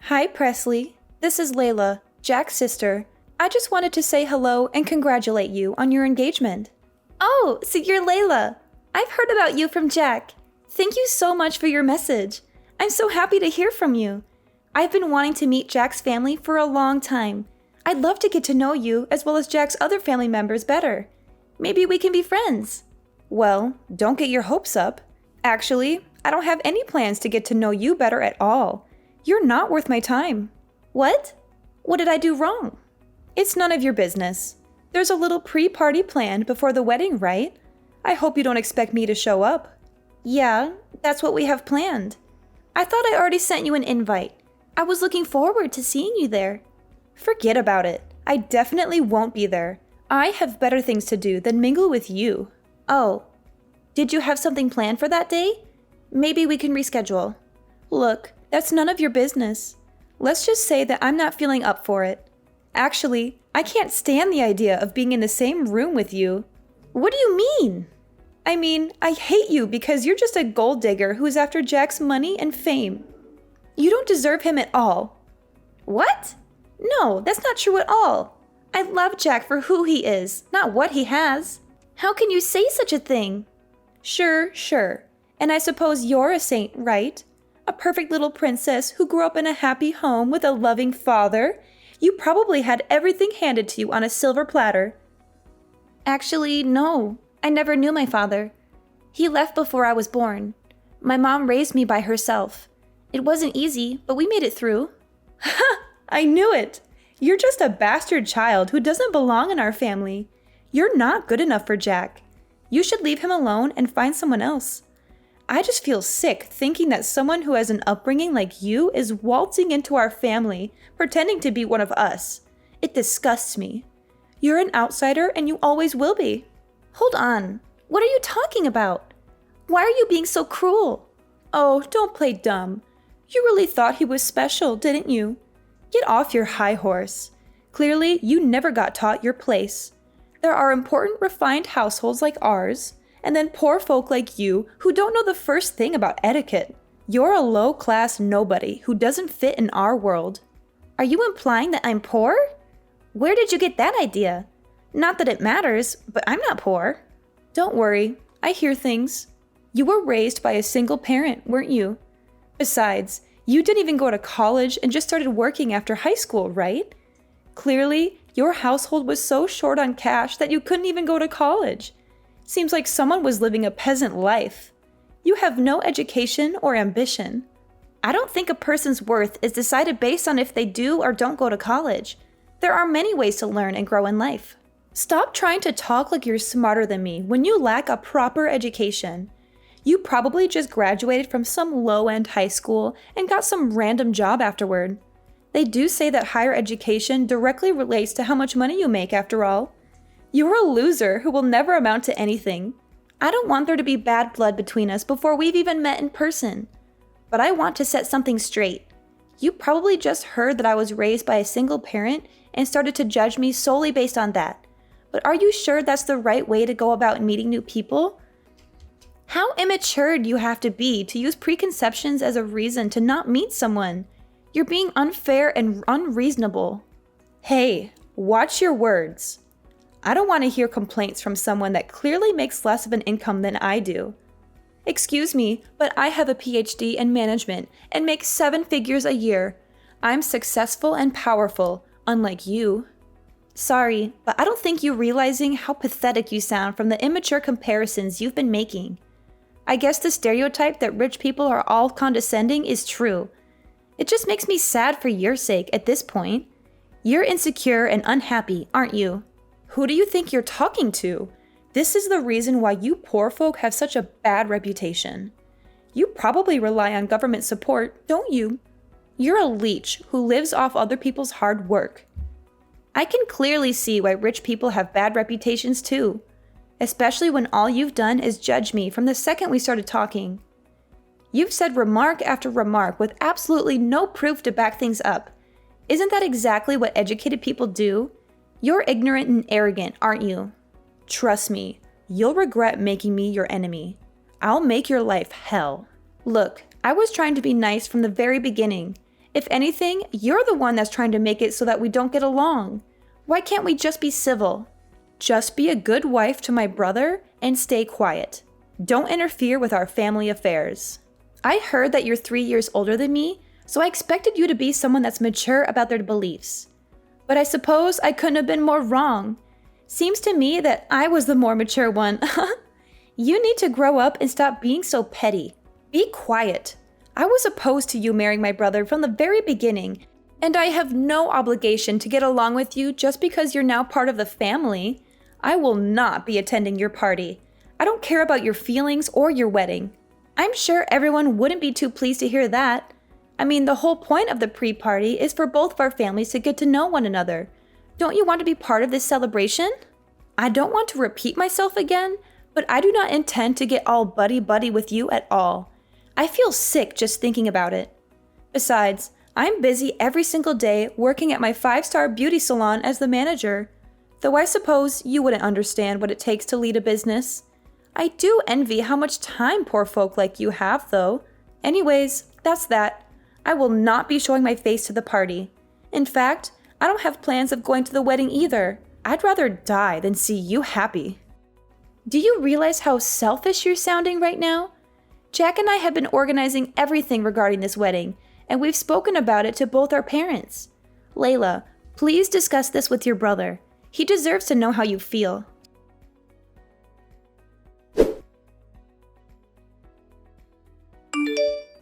Hi, Presley. This is Layla, Jack's sister. I just wanted to say hello and congratulate you on your engagement. Oh, so you're Layla. I've heard about you from Jack. Thank you so much for your message. I'm so happy to hear from you. I've been wanting to meet Jack's family for a long time. I'd love to get to know you as well as Jack's other family members better. Maybe we can be friends. Well, don't get your hopes up. Actually, I don't have any plans to get to know you better at all. You're not worth my time. What? What did I do wrong? It's none of your business. There's a little pre-party planned before the wedding, right? I hope you don't expect me to show up. Yeah, that's what we have planned. I thought I already sent you an invite. I was looking forward to seeing you there. Forget about it. I definitely won't be there. I have better things to do than mingle with you. Oh, did you have something planned for that day? Maybe we can reschedule. Look, that's none of your business. Let's just say that I'm not feeling up for it. Actually, I can't stand the idea of being in the same room with you. What do you mean? I mean, I hate you because you're just a gold digger who's after Jack's money and fame. You don't deserve him at all. What? No, that's not true at all. I love Jack for who he is, not what he has. How can you say such a thing? Sure. And I suppose you're a saint, right? A perfect little princess who grew up in a happy home with a loving father. You probably had everything handed to you on a silver platter. Actually, no. I never knew my father. He left before I was born. My mom raised me by herself. It wasn't easy, but we made it through. Ha! I knew it! You're just a bastard child who doesn't belong in our family. You're not good enough for Jack. You should leave him alone and find someone else. I just feel sick thinking that someone who has an upbringing like you is waltzing into our family, pretending to be one of us. It disgusts me. You're an outsider and you always will be. Hold on. What are you talking about? Why are you being so cruel? Oh, don't play dumb. You really thought he was special, didn't you? Get off your high horse. Clearly, you never got taught your place. There are important, refined households like ours, and then poor folk like you who don't know the first thing about etiquette. You're a low-class nobody who doesn't fit in our world. Are you implying that I'm poor? Where did you get that idea? Not that it matters, but I'm not poor. Don't worry, I hear things. You were raised by a single parent, weren't you? Besides, you didn't even go to college and just started working after high school, right? Clearly, your household was so short on cash that you couldn't even go to college. Seems like someone was living a peasant life. You have no education or ambition. I don't think a person's worth is decided based on if they do or don't go to college. There are many ways to learn and grow in life. Stop trying to talk like you're smarter than me when you lack a proper education. You probably just graduated from some low-end high school and got some random job afterward. They do say that higher education directly relates to how much money you make after all. You're a loser who will never amount to anything. I don't want there to be bad blood between us before we've even met in person. But I want to set something straight. You probably just heard that I was raised by a single parent and started to judge me solely based on that. But are you sure that's the right way to go about meeting new people? How immature do you have to be to use preconceptions as a reason to not meet someone? You're being unfair and unreasonable. Hey, watch your words. I don't want to hear complaints from someone that clearly makes less of an income than I do. Excuse me, but I have a PhD in management and make 7 figures a year. I'm successful and powerful, unlike you. Sorry, but I don't think you're realizing how pathetic you sound from the immature comparisons you've been making. I guess the stereotype that rich people are all condescending is true. It just makes me sad for your sake at this point. You're insecure and unhappy, aren't you? Who do you think you're talking to? This is the reason why you poor folk have such a bad reputation. You probably rely on government support, don't you? You're a leech who lives off other people's hard work. I can clearly see why rich people have bad reputations too, especially when all you've done is judge me from the second we started talking. You've said remark after remark with absolutely no proof to back things up. Isn't that exactly what educated people do? You're ignorant and arrogant, aren't you? Trust me, you'll regret making me your enemy. I'll make your life hell. Look, I was trying to be nice from the very beginning, If anything, you're the one that's trying to make it so that we don't get along. Why can't we just be civil? Just be a good wife to my brother and stay quiet. Don't interfere with our family affairs. I heard that you're 3 years older than me, so I expected you to be someone that's mature about their beliefs. But I suppose I couldn't have been more wrong. Seems to me that I was the more mature one. You need to grow up and stop being so petty. Be quiet. I was opposed to you marrying my brother from the very beginning, and I have no obligation to get along with you just because you're now part of the family. I will not be attending your party. I don't care about your feelings or your wedding. I'm sure everyone wouldn't be too pleased to hear that. I mean, the whole point of the pre-party is for both of our families to get to know one another. Don't you want to be part of this celebration? I don't want to repeat myself again, but I do not intend to get all buddy-buddy with you at all. I feel sick just thinking about it. Besides, I'm busy every single day working at my 5-star beauty salon as the manager, though I suppose you wouldn't understand what it takes to lead a business. I do envy how much time poor folk like you have, though. Anyways, that's that. I will not be showing my face to the party. In fact, I don't have plans of going to the wedding either. I'd rather die than see you happy. Do you realize how selfish you're sounding right now? Jack and I have been organizing everything regarding this wedding, and we've spoken about it to both our parents. Layla, please discuss this with your brother. He deserves to know how you feel.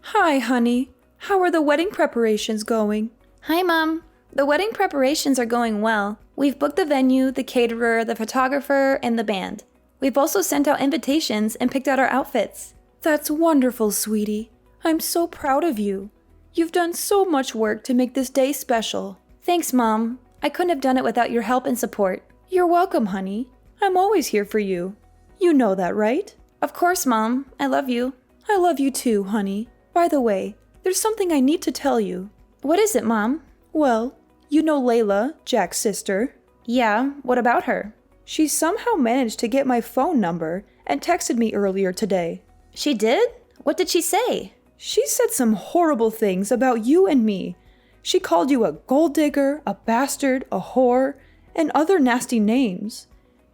Hi, honey. How are the wedding preparations going? Hi, Mom. The wedding preparations are going well. We've booked the venue, the caterer, the photographer, and the band. We've also sent out invitations and picked out our outfits. That's wonderful, sweetie. I'm so proud of you. You've done so much work to make this day special. Thanks, Mom. I couldn't have done it without your help and support. You're welcome, honey. I'm always here for you. You know that, right? Of course, Mom. I love you. I love you too, honey. By the way, there's something I need to tell you. What is it, Mom? Well, you know Layla, Jack's sister? Yeah, what about her? She somehow managed to get my phone number and texted me earlier today. She did? What did she say? She said some horrible things about you and me. She called you a gold digger, a bastard, a whore, and other nasty names.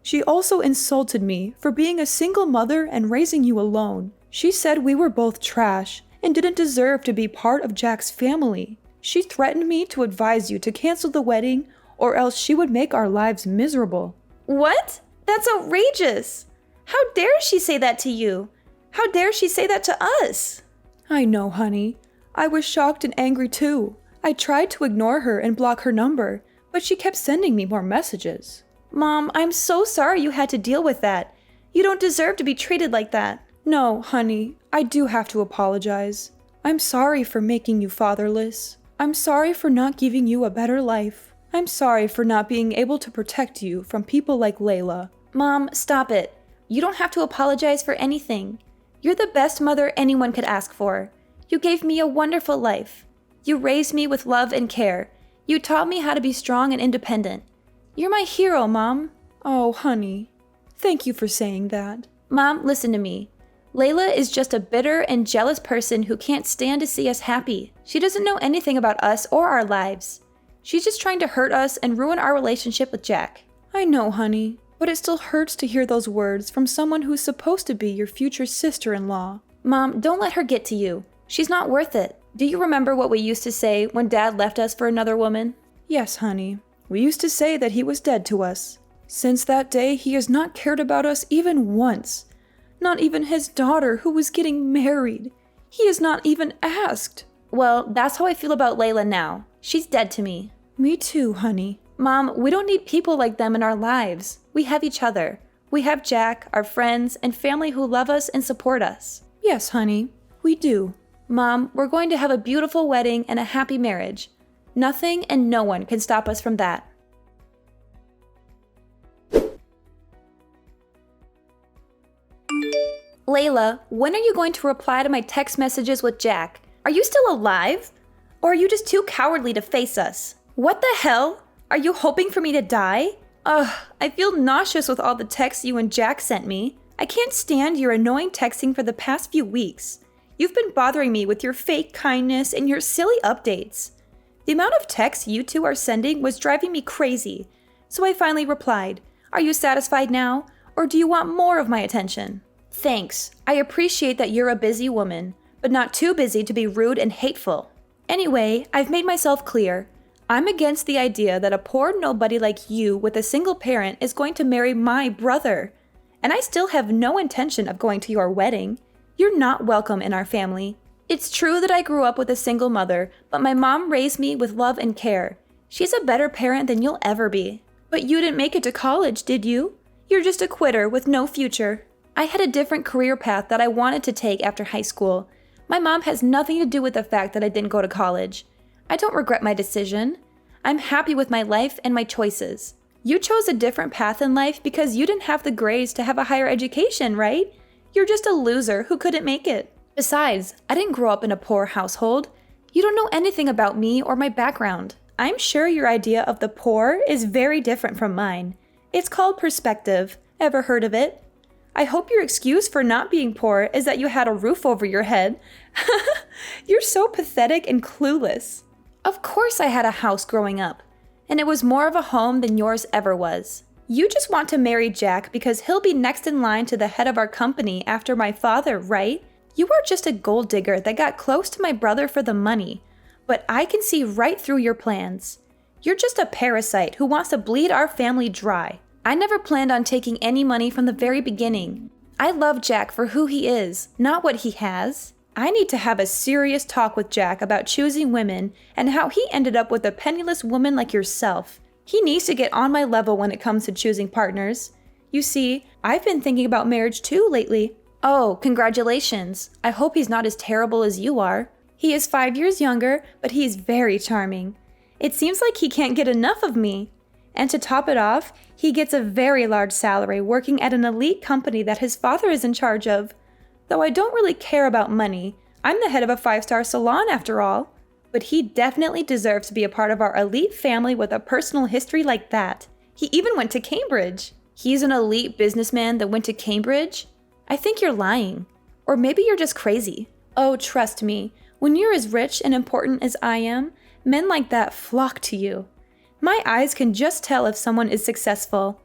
She also insulted me for being a single mother and raising you alone. She said we were both trash and didn't deserve to be part of Jack's family. She threatened me to advise you to cancel the wedding or else she would make our lives miserable. What? That's outrageous! How dare she say that to you? How dare she say that to us? I know, honey. I was shocked and angry too. I tried to ignore her and block her number, but she kept sending me more messages. Mom, I'm so sorry you had to deal with that. You don't deserve to be treated like that. No, honey, I do have to apologize. I'm sorry for making you fatherless. I'm sorry for not giving you a better life. I'm sorry for not being able to protect you from people like Layla. Mom, stop it. You don't have to apologize for anything. You're the best mother anyone could ask for. You gave me a wonderful life. You raised me with love and care. You taught me how to be strong and independent. You're my hero, Mom. Oh, honey. Thank you for saying that. Mom, listen to me. Layla is just a bitter and jealous person who can't stand to see us happy. She doesn't know anything about us or our lives. She's just trying to hurt us and ruin our relationship with Jack. I know, honey, but it still hurts to hear those words from someone who's supposed to be your future sister-in-law. Mom, don't let her get to you. She's not worth it. Do you remember what we used to say when Dad left us for another woman? Yes, honey. We used to say that he was dead to us. Since that day, he has not cared about us even once. Not even his daughter, who was getting married. He has not even asked. Well, that's how I feel about Layla now. She's dead to me. Me too, honey. Mom, we don't need people like them in our lives. We have each other. We have Jack, our friends, and family who love us and support us. Yes, honey, we do. Mom, we're going to have a beautiful wedding and a happy marriage. Nothing and no one can stop us from that. Layla, when are you going to reply to my text messages with Jack? Are you still alive? Or are you just too cowardly to face us? What the hell? Are you hoping for me to die? Ugh, I feel nauseous with all the texts you and Jack sent me. I can't stand your annoying texting for the past few weeks. You've been bothering me with your fake kindness and your silly updates. The amount of texts you two are sending was driving me crazy, so I finally replied, "Are you satisfied now, or do you want more of my attention?" Thanks. I appreciate that you're a busy woman, but not too busy to be rude and hateful. Anyway, I've made myself clear. I'm against the idea that a poor nobody like you with a single parent is going to marry my brother. And I still have no intention of going to your wedding. You're not welcome in our family. It's true that I grew up with a single mother, but my mom raised me with love and care. She's a better parent than you'll ever be. But you didn't make it to college, did you? You're just a quitter with no future. I had a different career path that I wanted to take after high school. My mom has nothing to do with the fact that I didn't go to college. I don't regret my decision. I'm happy with my life and my choices. You chose a different path in life because you didn't have the grades to have a higher education, right? You're just a loser who couldn't make it. Besides, I didn't grow up in a poor household. You don't know anything about me or my background. I'm sure your idea of the poor is very different from mine. It's called perspective. Ever heard of it? I hope your excuse for not being poor is that you had a roof over your head. You're so pathetic and clueless. Of course I had a house growing up, and it was more of a home than yours ever was. You just want to marry Jack because he'll be next in line to the head of our company after my father, right? You are just a gold digger that got close to my brother for the money, but I can see right through your plans. You're just a parasite who wants to bleed our family dry. I never planned on taking any money from the very beginning. I love Jack for who he is, not what he has. I need to have a serious talk with Jack about choosing women and how he ended up with a penniless woman like yourself. He needs to get on my level when it comes to choosing partners. You see, I've been thinking about marriage too lately. Oh, congratulations. I hope he's not as terrible as you are. He is 5 years younger, but he's very charming. It seems like he can't get enough of me. And to top it off, he gets a very large salary working at an elite company that his father is in charge of. Though I don't really care about money, I'm the head of a 5-star salon after all. But he definitely deserves to be a part of our elite family with a personal history like that. He even went to Cambridge. He's an elite businessman that went to Cambridge? I think you're lying. Or maybe you're just crazy. Oh, trust me, when you're as rich and important as I am, men like that flock to you. My eyes can just tell if someone is successful.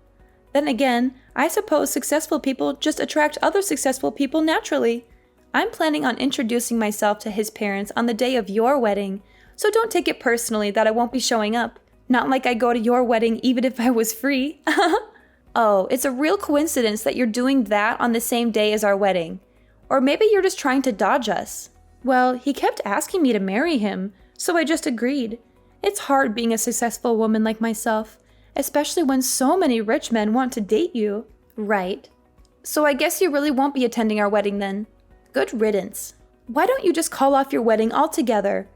Then again, I suppose successful people just attract other successful people naturally. I'm planning on introducing myself to his parents on the day of your wedding, so don't take it personally that I won't be showing up. Not like I go to your wedding even if I was free. Oh, it's a real coincidence that you're doing that on the same day as our wedding. Or maybe you're just trying to dodge us. Well, he kept asking me to marry him, so I just agreed. It's hard being a successful woman like myself, especially when so many rich men want to date you. Right. So I guess you really won't be attending our wedding then. Good riddance. Why don't you just call off your wedding altogether?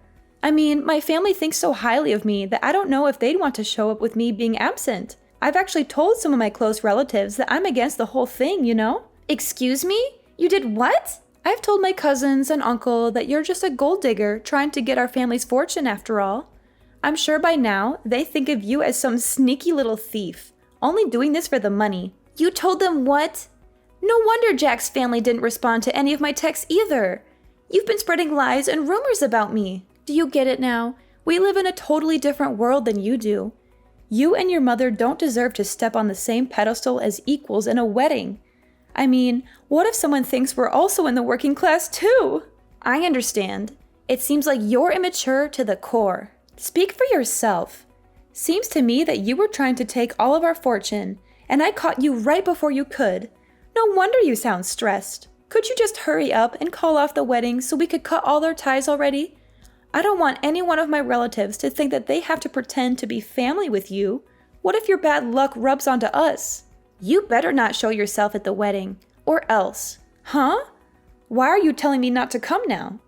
I mean, my family thinks so highly of me that I don't know if they'd want to show up with me being absent. I've actually told some of my close relatives that I'm against the whole thing, you know? Excuse me? You did what? I've told my cousins and uncle that you're just a gold digger trying to get our family's fortune after all. I'm sure by now they think of you as some sneaky little thief, only doing this for the money. You told them what? No wonder Jack's family didn't respond to any of my texts either. You've been spreading lies and rumors about me. Do you get it now? We live in a totally different world than you do. You and your mother don't deserve to step on the same pedestal as equals in a wedding. I mean, what if someone thinks we're also in the working class too? I understand. It seems like you're immature to the core. Speak for yourself. Seems to me that you were trying to take all of our fortune, and I caught you right before you could. No wonder you sound stressed. Could you just hurry up and call off the wedding so we could cut all our ties already? I don't want any one of my relatives to think that they have to pretend to be family with you. What if your bad luck rubs onto us? You better not show yourself at the wedding, or else. Huh? Why are you telling me not to come now?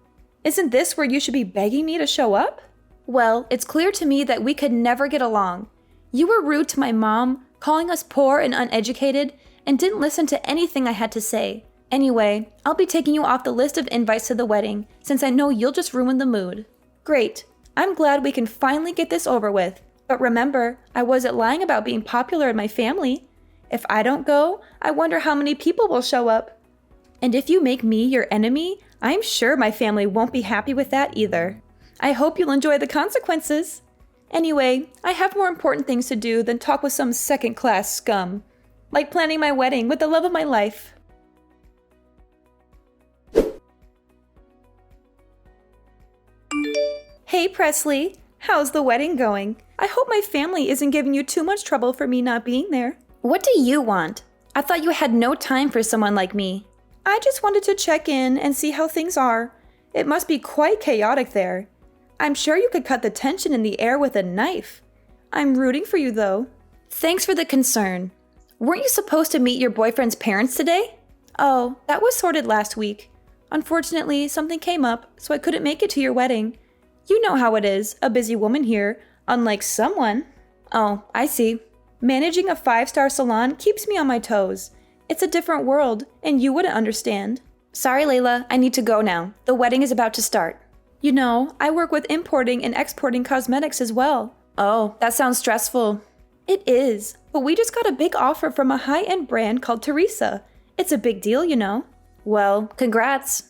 Isn't this where you should be begging me to show up? Well, it's clear to me that we could never get along. You were rude to my mom, calling us poor and uneducated, and didn't listen to anything I had to say. Anyway, I'll be taking you off the list of invites to the wedding, since I know you'll just ruin the mood. Great. I'm glad we can finally get this over with. But remember, I wasn't lying about being popular in my family. If I don't go, I wonder how many people will show up. And if you make me your enemy, I'm sure my family won't be happy with that either. I hope you'll enjoy the consequences. Anyway, I have more important things to do than talk with some second-class scum, like planning my wedding with the love of my life. Hey Presley, how's the wedding going? I hope my family isn't giving you too much trouble for me not being there. What do you want? I thought you had no time for someone like me. I just wanted to check in and see how things are. It must be quite chaotic there. I'm sure you could cut the tension in the air with a knife. I'm rooting for you though. Thanks for the concern. Weren't you supposed to meet your boyfriend's parents today? Oh, that was sorted last week. Unfortunately, something came up, so I couldn't make it to your wedding. You know how it is, a busy woman here, unlike someone. Oh, I see. Managing a 5-star salon keeps me on my toes. It's a different world, and you wouldn't understand. Sorry, Layla, I need to go now. The wedding is about to start. You know, I work with importing and exporting cosmetics as well. Oh, that sounds stressful. It is, but we just got a big offer from a high-end brand called Teresa. It's a big deal, you know. Well, congrats.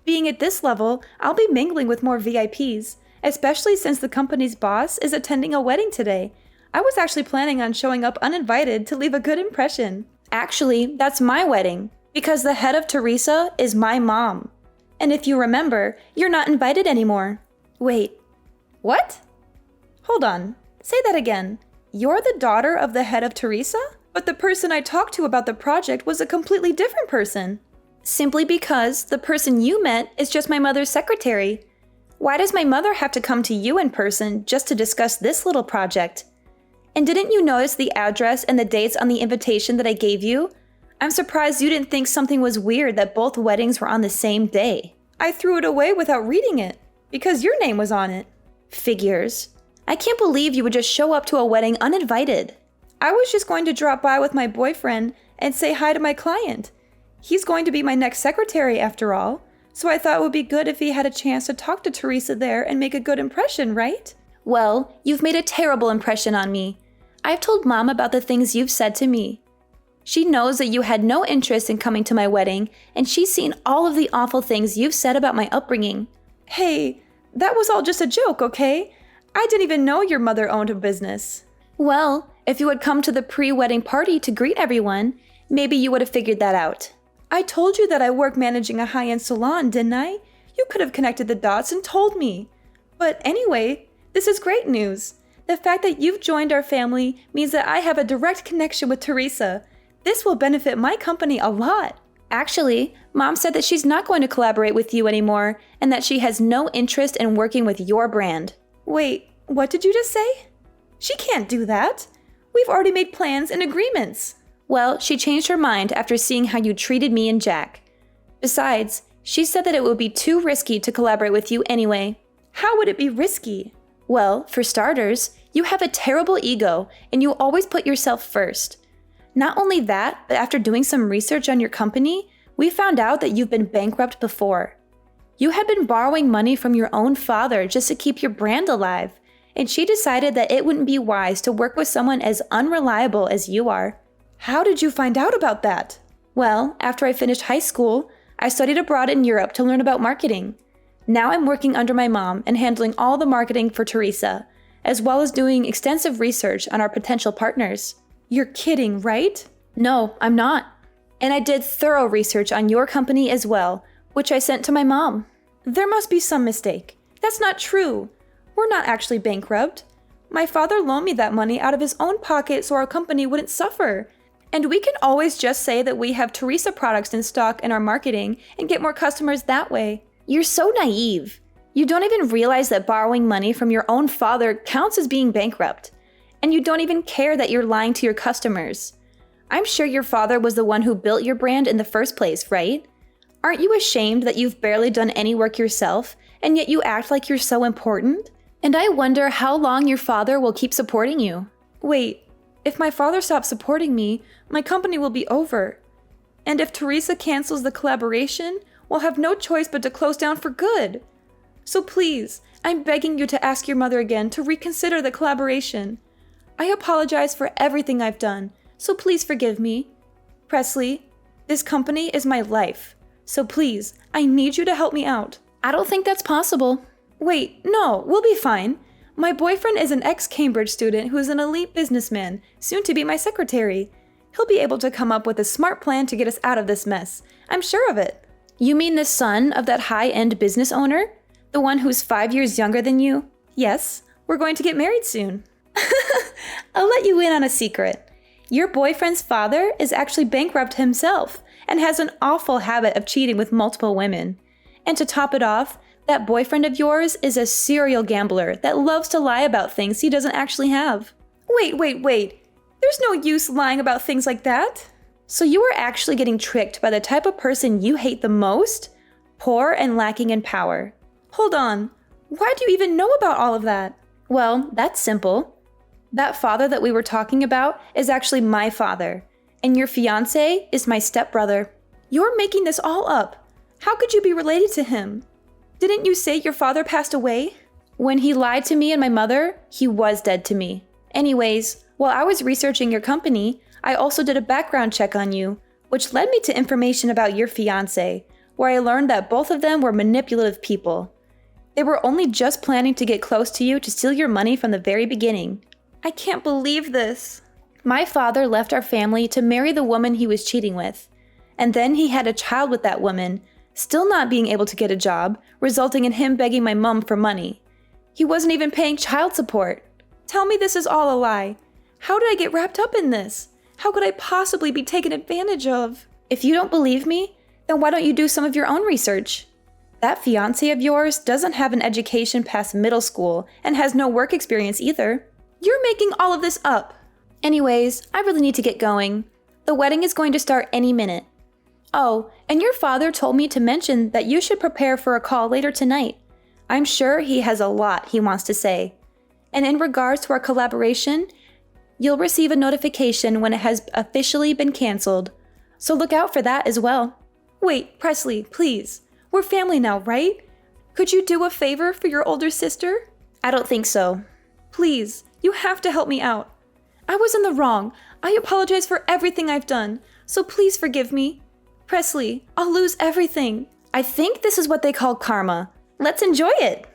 Being at this level, I'll be mingling with more VIPs, especially since the company's boss is attending a wedding today. I was actually planning on showing up uninvited to leave a good impression. Actually, that's my wedding, because the head of Teresa is my mom. And if you remember, you're not invited anymore. Wait, what? Hold on, say that again. You're the daughter of the head of Teresa? But the person I talked to about the project was a completely different person. Simply because the person you met is just my mother's secretary. Why does my mother have to come to you in person just to discuss this little project? And didn't you notice the address and the dates on the invitation that I gave you? I'm surprised you didn't think something was weird that both weddings were on the same day. I threw it away without reading it, because your name was on it. Figures. I can't believe you would just show up to a wedding uninvited. I was just going to drop by with my boyfriend and say hi to my client. He's going to be my next secretary after all, so I thought it would be good if he had a chance to talk to Teresa there and make a good impression, right? Well, you've made a terrible impression on me. I've told Mom about the things you've said to me. She knows that you had no interest in coming to my wedding, and she's seen all of the awful things you've said about my upbringing. Hey, that was all just a joke, okay? I didn't even know your mother owned a business. Well, if you had come to the pre-wedding party to greet everyone, maybe you would have figured that out. I told you that I work managing a high-end salon, didn't I? You could have connected the dots and told me. But anyway, this is great news. The fact that you've joined our family means that I have a direct connection with Teresa. This will benefit my company a lot. Actually, Mom said that she's not going to collaborate with you anymore and that she has no interest in working with your brand. Wait, what did you just say? She can't do that. We've already made plans and agreements. Well, she changed her mind after seeing how you treated me and Jack. Besides, she said that it would be too risky to collaborate with you anyway. How would it be risky? Well, for starters, you have a terrible ego and you always put yourself first. Not only that, but after doing some research on your company, we found out that you've been bankrupt before. You had been borrowing money from your own father just to keep your brand alive, and she decided that it wouldn't be wise to work with someone as unreliable as you are. How did you find out about that? Well, after I finished high school, I studied abroad in Europe to learn about marketing. Now I'm working under my mom and handling all the marketing for Teresa, as well as doing extensive research on our potential partners. You're kidding, right? No, I'm not. And I did thorough research on your company as well, which I sent to my mom. There must be some mistake. That's not true. We're not actually bankrupt. My father loaned me that money out of his own pocket so our company wouldn't suffer. And we can always just say that we have Teresa products in stock in our marketing and get more customers that way. You're so naive. You don't even realize that borrowing money from your own father counts as being bankrupt. And you don't even care that you're lying to your customers. I'm sure your father was the one who built your brand in the first place, right? Aren't you ashamed that you've barely done any work yourself, and yet you act like you're so important? And I wonder how long your father will keep supporting you. Wait, if my father stops supporting me, my company will be over. And if Teresa cancels the collaboration, we'll have no choice but to close down for good. So please, I'm begging you to ask your mother again to reconsider the collaboration. I apologize for everything I've done, so please forgive me. Presley, this company is my life, So please, I need you to help me out. I don't think that's possible. Wait, no, we'll be fine. My boyfriend is an ex-Cambridge student who is an elite businessman, soon to be my secretary. He'll be able to come up with a smart plan to get us out of this mess. I'm sure of it. You mean the son of that high-end business owner? The one who's 5 years younger than you? Yes, we're going to get married soon. I'll let you in on a secret. Your boyfriend's father is actually bankrupt himself and has an awful habit of cheating with multiple women. And to top it off, that boyfriend of yours is a serial gambler that loves to lie about things he doesn't actually have. Wait. There's no use lying about things like that. So you are actually getting tricked by the type of person you hate the most? Poor and lacking in power. Hold on. Why do you even know about all of that? Well, that's simple. That father that we were talking about is actually my father, and your fiancé is my stepbrother. You're making this all up. How could you be related to him? Didn't you say your father passed away? When he lied to me and my mother, he was dead to me. Anyways, while I was researching your company, I also did a background check on you, which led me to information about your fiancé, where I learned that both of them were manipulative people. They were only just planning to get close to you to steal your money from the very beginning. I can't believe this. My father left our family to marry the woman he was cheating with, and then he had a child with that woman, still not being able to get a job, resulting in him begging my mom for money. He wasn't even paying child support. Tell me this is all a lie. How did I get wrapped up in this? How could I possibly be taken advantage of? If you don't believe me, then why don't you do some of your own research? That fiancé of yours doesn't have an education past middle school and has no work experience either. You're making all of this up. Anyways, I really need to get going. The wedding is going to start any minute. Oh, and your father told me to mention that you should prepare for a call later tonight. I'm sure he has a lot he wants to say. And in regards to our collaboration, you'll receive a notification when it has officially been canceled. So look out for that as well. Wait, Presley, please. We're family now, right? Could you do a favor for your older sister? I don't think so. Please, you have to help me out. I was in the wrong. I apologize for everything I've done, so please forgive me. Presley, I'll lose everything. I think this is what they call karma. Let's enjoy it.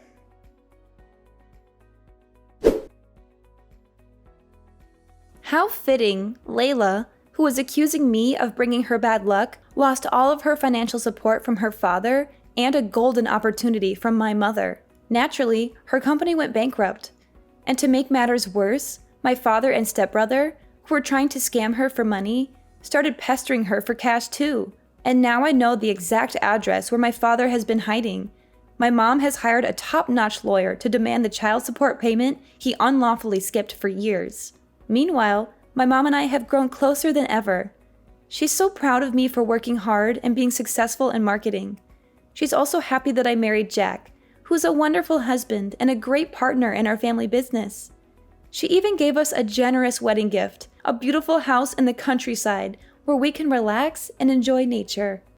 How fitting, Layla, who was accusing me of bringing her bad luck, lost all of her financial support from her father and a golden opportunity from my mother. Naturally, her company went bankrupt. And to make matters worse, my father and stepbrother, who were trying to scam her for money, started pestering her for cash too. And now I know the exact address where my father has been hiding. My mom has hired a top-notch lawyer to demand the child support payment he unlawfully skipped for years. Meanwhile, my mom and I have grown closer than ever. She's so proud of me for working hard and being successful in marketing. She's also happy that I married Jack, who's a wonderful husband and a great partner in our family business. She even gave us a generous wedding gift, a beautiful house in the countryside where we can relax and enjoy nature.